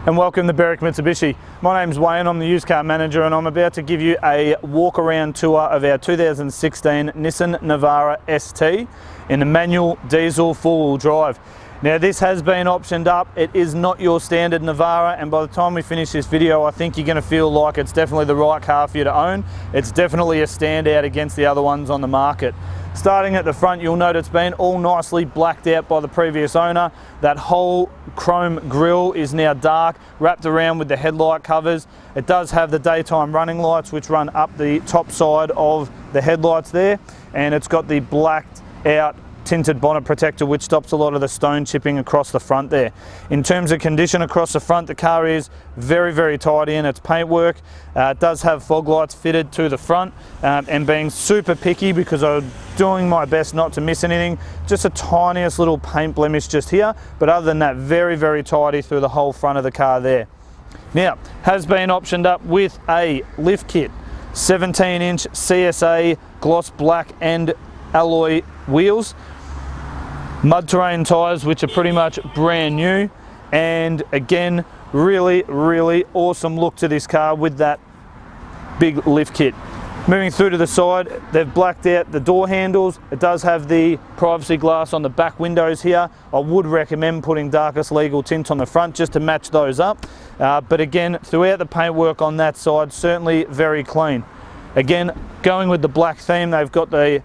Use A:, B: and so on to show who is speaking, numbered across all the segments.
A: And welcome to Berwick Mitsubishi. My name's Wayne, I'm the used car manager, and I'm about to give you a walk around tour of our 2016 Nissan Navara ST in the manual diesel four-wheel drive. Now this has been optioned up. It is not your standard Navara, and by the time we finish this video I think you're going to feel like it's definitely the right car for you to own. It's definitely a standout against the other ones on the market. Starting at the front, you'll note it's been all nicely blacked out by the previous owner. That whole chrome grille is now dark, wrapped around with the headlight covers. It does have the daytime running lights which run up the top side of the headlights there, and it's got the blacked out tinted bonnet protector which stops a lot of the stone chipping across the front there. In terms of condition across the front, the car is very tidy in its paintwork. It does have fog lights fitted to the front, and being super picky because I'm doing my best not to miss anything, just a tiniest little paint blemish just here, but other than that very tidy through the whole front of the car there. Now, has been optioned up with a lift kit, 17-inch CSA gloss black and alloy wheels, mud terrain tyres which are pretty much brand new, and again really awesome look to this car with that big lift kit. Moving through to the side, they've blacked out the door handles. It does have the privacy glass on the back windows here. I would recommend putting darkest legal tint on the front just to match those up, but again throughout the paintwork on that side certainly very clean. Again, going with the black theme, they've got the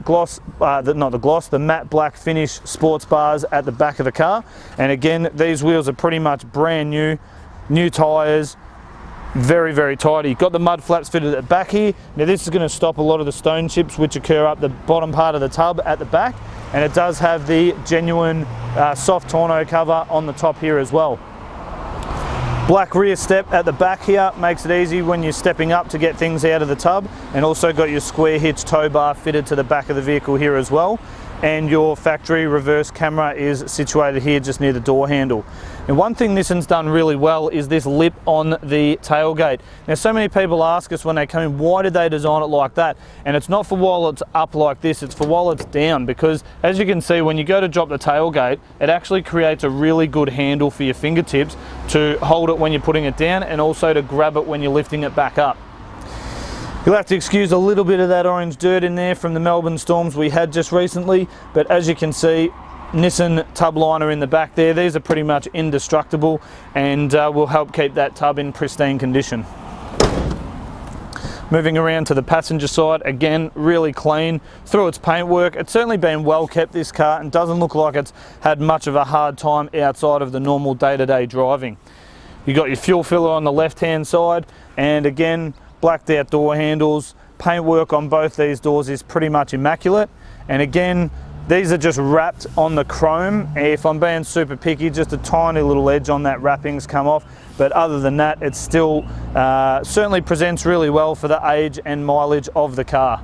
A: gloss, the matte black finish sports bars at the back of the car, and again these wheels are pretty much brand new tyres, very tidy. Got the mud flaps fitted at the back here. Now this is going to stop a lot of the stone chips which occur up the bottom part of the tub at the back, and it does have the genuine soft tonneau cover on the top here as well. Black rear step at the back here makes it easy when you're stepping up to get things out of the tub, and also got your square hitch tow bar fitted to the back of the vehicle here as well, and your factory reverse camera is situated here just near the door handle. And one thing Nissan's done really well is this lip on the tailgate. Now so many people ask us when they come in, why did they design it like that? And it's not for while it's up like this, it's for while it's down, because as you can see when you go to drop the tailgate, it actually creates a really good handle for your fingertips to hold it when you're putting it down, and also to grab it when you're lifting it back up. You'll have to excuse a little bit of that orange dirt in there from the Melbourne storms we had just recently, but as you can see, Nissan tub liner in the back there, these are pretty much indestructible and will help keep that tub in pristine condition. Moving around to the passenger side, again really clean through its paintwork. It's certainly been well kept, this car, and doesn't look like it's had much of a hard time outside of the normal day-to-day driving. You've got your fuel filler on the left hand side, and again blacked out door handles. Paintwork on both these doors is pretty much immaculate, and again these are just wrapped on the chrome. If I'm being super picky, just a tiny little edge on that wrapping's come off, but other than that it still certainly presents really well for the age and mileage of the car.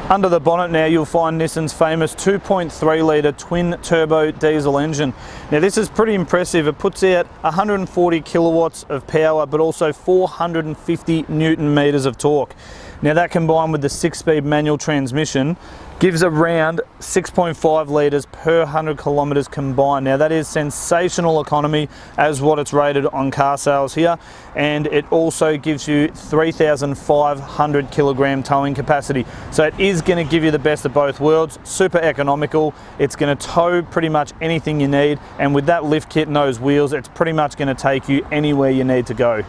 A: Under the bonnet now you'll find Nissan's famous 2.3 litre twin turbo diesel engine. Now this is pretty impressive. It puts out 140 kilowatts of power but also 450 Newton meters of torque. Now that combined with the 6-speed manual transmission gives around 6.5 litres per 100 kilometres combined. Now that is sensational economy as what it's rated on car sales here, and it also gives you 3,500 kilogram towing capacity. So it is going to give you the best of both worlds, super economical. It's going to tow pretty much anything you need, and with that lift kit and those wheels, it's pretty much going to take you anywhere you need to go.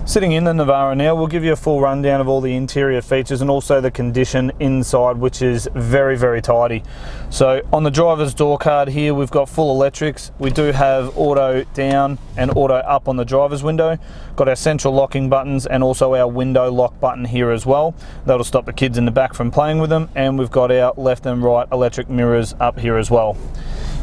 A: Sitting in the Navara now, we'll give you a full rundown of all the interior features and also the condition inside, which is very tidy. So on the driver's door card here, we've got full electrics. We do have auto down and auto up on the driver's window. Got our central locking buttons and also our window lock button here as well. That'll stop the kids in the back from playing with them. And we've got our left and right electric mirrors up here as well.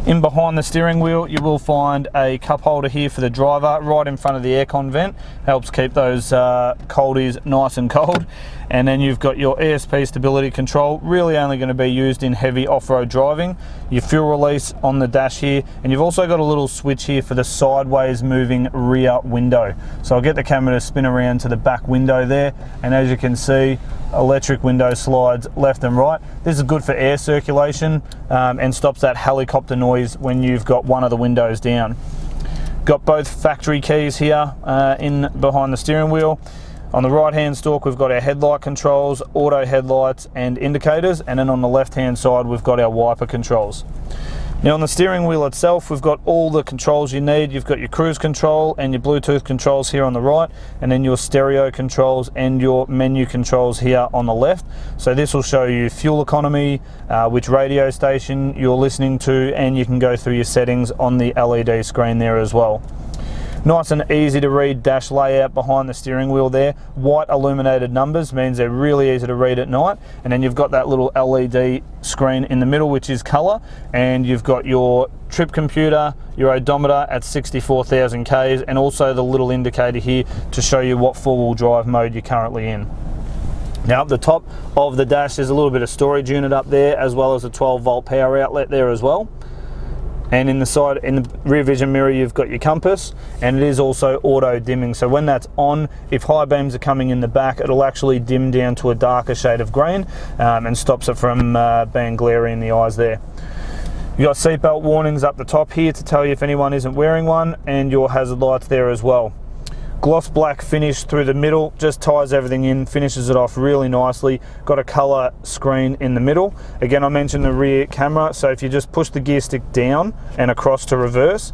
A: In behind the steering wheel you will find a cup holder here for the driver right in front of the aircon vent. Helps keep those coldies nice and cold. And then you've got your ESP stability control, really only going to be used in heavy off-road driving. Your fuel release on the dash here, and you've also got a little switch here for the sideways moving rear window. So I'll get the camera to spin around to the back window there, and as you can see, electric window slides left and right. This is good for air circulation and stops that helicopter noise noise when you've got one of the windows down. Got both factory keys here in behind the steering wheel. On the right hand stalk we've got our headlight controls, auto headlights and indicators, and then on the left hand side we've got our wiper controls. Now on the steering wheel itself we've got all the controls you need. You've got your cruise control and your Bluetooth controls here on the right, and then your stereo controls and your menu controls here on the left. So this will show you fuel economy, which radio station you're listening to, and you can go through your settings on the LED screen there as well. Nice and easy to read dash layout behind the steering wheel there. White illuminated numbers means they're really easy to read at night. And then you've got that little LED screen in the middle which is colour, and you've got your trip computer, your odometer at 64,000 Ks, and also the little indicator here to show you what four-wheel drive mode you're currently in. Now up the top of the dash there's a little bit of storage unit up there, as well as a 12-volt power outlet there as well. And in the rear vision mirror you've got your compass, and it is also auto dimming, so when that's on, if high beams are coming in the back, it'll actually dim down to a darker shade of green and stops it from being glary in the eyes there. You've got seatbelt warnings up the top here to tell you if anyone isn't wearing one, and your hazard lights there as well. Gloss black finish through the middle, just ties everything in, finishes it off really nicely. Got a colour screen in the middle. Again, I mentioned the rear camera, so if you just push the gear stick down and across to reverse,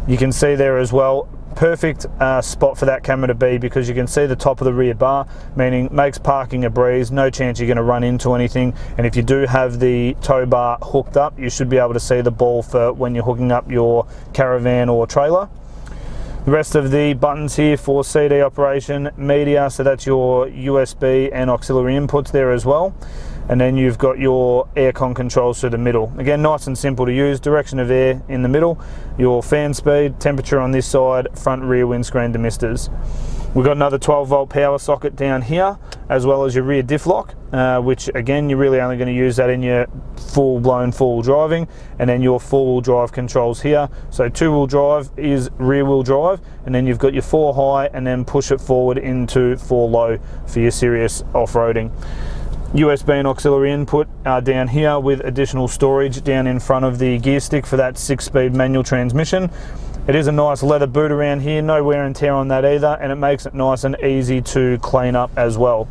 A: you can see there as well. Perfect spot for that camera to be, because you can see the top of the rear bar, meaning makes parking a breeze, no chance you're going to run into anything. And if you do have the tow bar hooked up, you should be able to see the ball for when you're hooking up your caravan or trailer. The rest of the buttons here for CD operation, media, so that's your USB and auxiliary inputs there as well. And then you've got your aircon controls through the middle. Again, nice and simple to use. Direction of air in the middle, your fan speed, temperature on this side, front rear windscreen demisters. We've got another 12-volt power socket down here, as well as your rear diff lock, which again, you're really only going to use that in your full-blown four-wheel driving, and then your four-wheel drive controls here. So two-wheel drive is rear-wheel drive, and then you've got your 4 high, and then push it forward into 4 low for your serious off-roading. USB and auxiliary input are down here, with additional storage down in front of the gear stick for that 6-speed manual transmission. It is a nice leather boot around here, no wear and tear on that either, and it makes it nice and easy to clean up as well.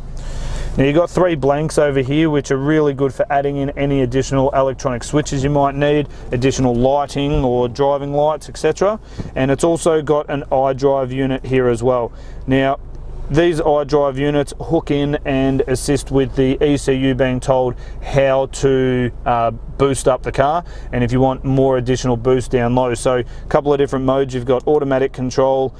A: Now you've got 3 blanks over here, which are really good for adding in any additional electronic switches you might need, additional lighting or driving lights, etc. And it's also got an iDrive unit here as well. Now these iDrive units hook in and assist with the ECU being told how to boost up the car, and if you want more additional boost down low. So a couple of different modes. You've got automatic control,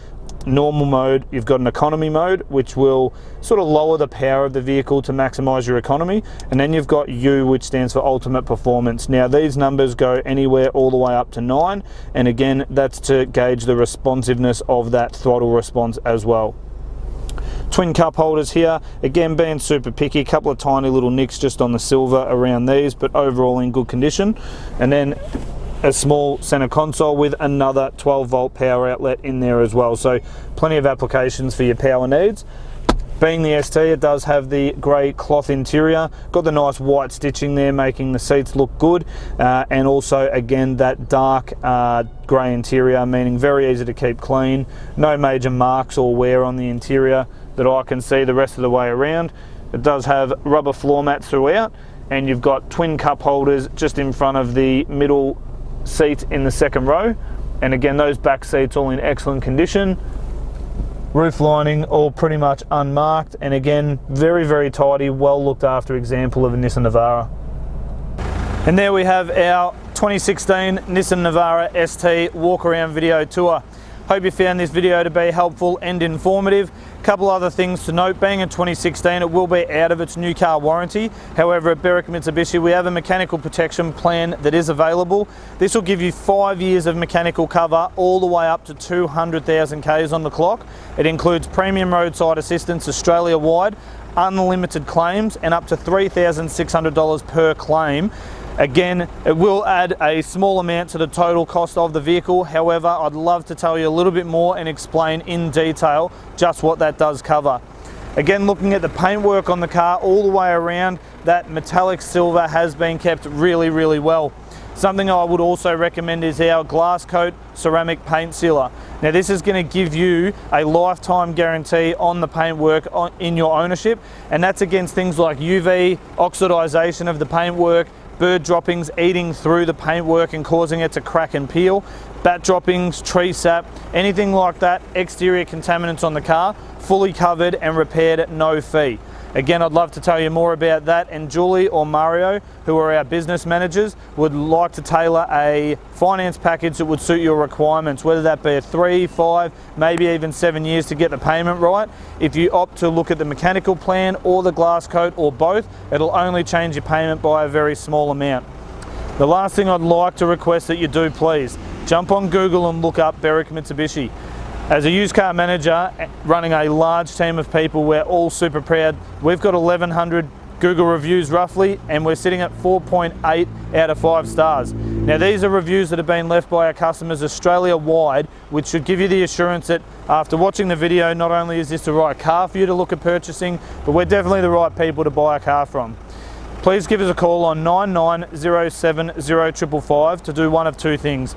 A: normal mode, you've got an economy mode, which will sort of lower the power of the vehicle to maximize your economy, and then you've got U, which stands for ultimate performance. Now these numbers go anywhere all the way up to 9, and again that's to gauge the responsiveness of that throttle response as well. Twin cup holders here, again being super picky, a couple of tiny little nicks just on the silver around these, but overall in good condition. And then a small center console with another 12-volt power outlet in there as well, so plenty of applications for your power needs. Being the ST, it does have the grey cloth interior, got the nice white stitching there making the seats look good, and also again that dark grey interior, meaning very easy to keep clean, no major marks or wear on the interior that I can see the rest of the way around. It does have rubber floor mats throughout, and you've got twin cup holders just in front of the middle seat in the second row, and again those back seats all in excellent condition. Roof lining all pretty much unmarked, and again very tidy, well looked after example of a Nissan Navara. And there we have our 2016 Nissan Navara ST walk around video tour. Hope you found this video to be helpful and informative. Couple other things to note: being in 2016, it will be out of its new car warranty. However, at Berwick Mitsubishi we have a mechanical protection plan that is available. This will give you 5 years of mechanical cover all the way up to 200,000 Ks on the clock. It includes premium roadside assistance Australia-wide, unlimited claims, and up to $3,600 per claim. Again, it will add a small amount to the total cost of the vehicle. However, I'd love to tell you a little bit more and explain in detail just what that does cover. Again, looking at the paintwork on the car all the way around, that metallic silver has been kept really well. Something I would also recommend is our glass coat ceramic paint sealer. Now this is going to give you a lifetime guarantee on the paintwork in your ownership, and that's against things like UV, oxidization of the paintwork, bird droppings eating through the paintwork and causing it to crack and peel, bat droppings, tree sap, anything like that, exterior contaminants on the car, fully covered and repaired at no fee. Again, I'd love to tell you more about that, and Julie or Mario, who are our business managers, would like to tailor a finance package that would suit your requirements, whether that be a 3, 5, maybe even 7 years to get the payment right. If you opt to look at the mechanical plan or the glass coat or both, it'll only change your payment by a very small amount. The last thing I'd like to request that you do, please, jump on Google and look up Berwick Mitsubishi. As a used car manager running a large team of people, we're all super proud. We've got 1,100 Google reviews roughly, and we're sitting at 4.8 out of 5 stars. Now these are reviews that have been left by our customers Australia-wide, which should give you the assurance that after watching the video, not only is this the right car for you to look at purchasing, but we're definitely the right people to buy a car from. Please give us a call on 99070555 to do one of two things.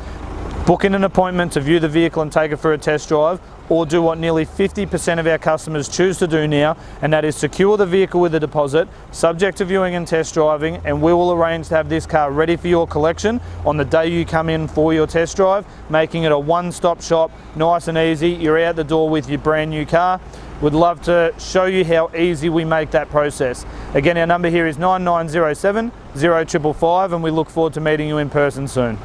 A: Book in an appointment to view the vehicle and take it for a test drive, or do what nearly 50% of our customers choose to do now, and that is secure the vehicle with a deposit, subject to viewing and test driving, and we will arrange to have this car ready for your collection on the day you come in for your test drive, making it a one-stop shop, nice and easy. You're out the door with your brand new car. We'd love to show you how easy we make that process. Again, our number here is 9907 0555, and we look forward to meeting you in person soon.